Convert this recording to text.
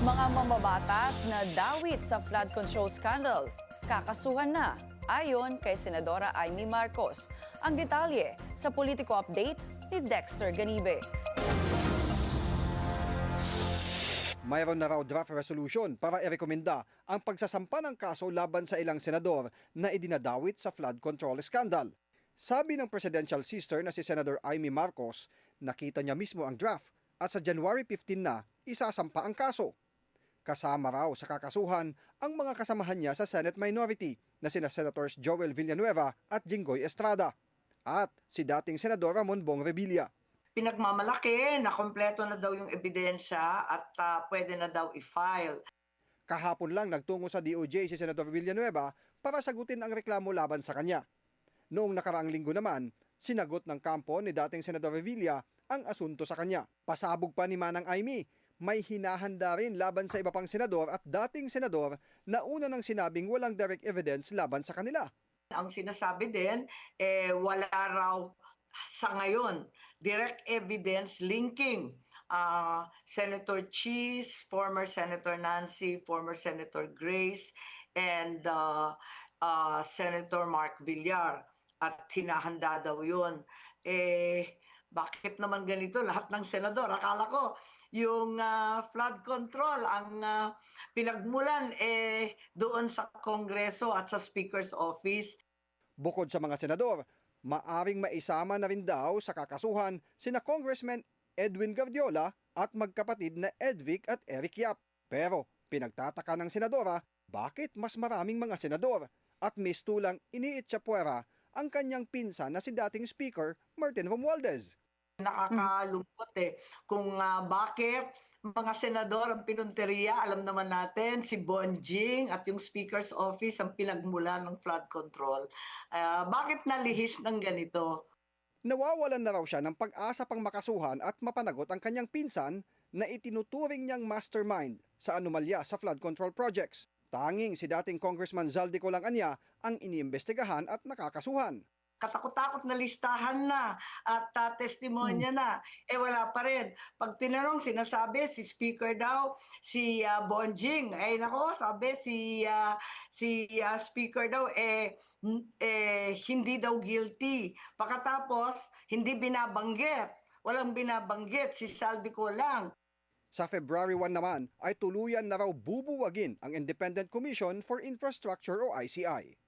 Mga mambabatas na dawit sa flood control scandal. Kakasuhan na, ayon kay Senadora Amy Marcos. Ang detalye sa Politico Update ni Dexter Ganibe. Mayroon na raw draft resolution para irekomenda ang pagsasampa ng kaso laban sa ilang senador na idinadawit sa flood control scandal. Sabi ng presidential sister na si Senator Amy Marcos, nakita niya mismo ang draft at sa January 15 na isasampa ang kaso. Kasama raw sa kakasuhan ang mga kasamahan niya sa Senate minority na sina Senators Joel Villanueva at Jinggoy Estrada at si dating Senador Ramon Bong Revilla. Pinagmamalaki na kompleto na daw yung ebidensya at pwede na daw i-file. Kahapon lang nagtungo sa DOJ si Senador Villanueva para sagutin ang reklamo laban sa kanya. Noong nakaraang linggo naman, sinagot ng kampo ni dating Senador Revilla ang asunto sa kanya. Pasabog pa ni Manang Amy, may hinahanda rin laban sa iba pang senador at dating senador na una nang sinabing walang direct evidence laban sa kanila. Ang sinasabi din, wala raw sa ngayon direct evidence linking Senator Cheese, former Senator Nancy, former Senator Grace, and Senator Mark Villar. At hinahanda daw yun. Bakit naman ganito lahat ng senador? Akala ko yung flood control ang pinagmulan doon sa Kongreso at sa Speaker's Office. Bukod sa mga senador, maaring maisama na rin daw sa kakasuhan sina Congressman Edwin Guardiola at magkapatid na Edvic at Eric Yap. Pero pinagtataka ng senadora, bakit mas maraming mga senador at mistulang iniitsapuera ang kanyang pinsan na si dating Speaker Martin Romualdez. Nakakalungkot kung bakit mga senador ang pinunteriya. Alam naman natin si Bonjing at yung Speaker's Office ang pinagmulan ng flood control. Bakit nalihis ng ganito? Nawawalan na raw siya ng pag-asa pang makasuhan at mapanagot ang kanyang pinsan na itinuturing niyang mastermind sa anomalya sa flood control projects. Tanging si dating Congressman Zaldico lang anya ang iniimbestigahan at nakakasuhan. Katakot-takot na listahan na at testimonya na. Wala pa rin. Pag tinanong, sinasabi si Speaker daw, si Bonjing. Nako, sabi si Speaker daw, hindi daw guilty. Pagkatapos, hindi binabanggit. Walang binabanggit, si Saldico lang. Sa February 1 naman ay tuluyan na raw bubuwagin ang Independent Commission for Infrastructure o ICI.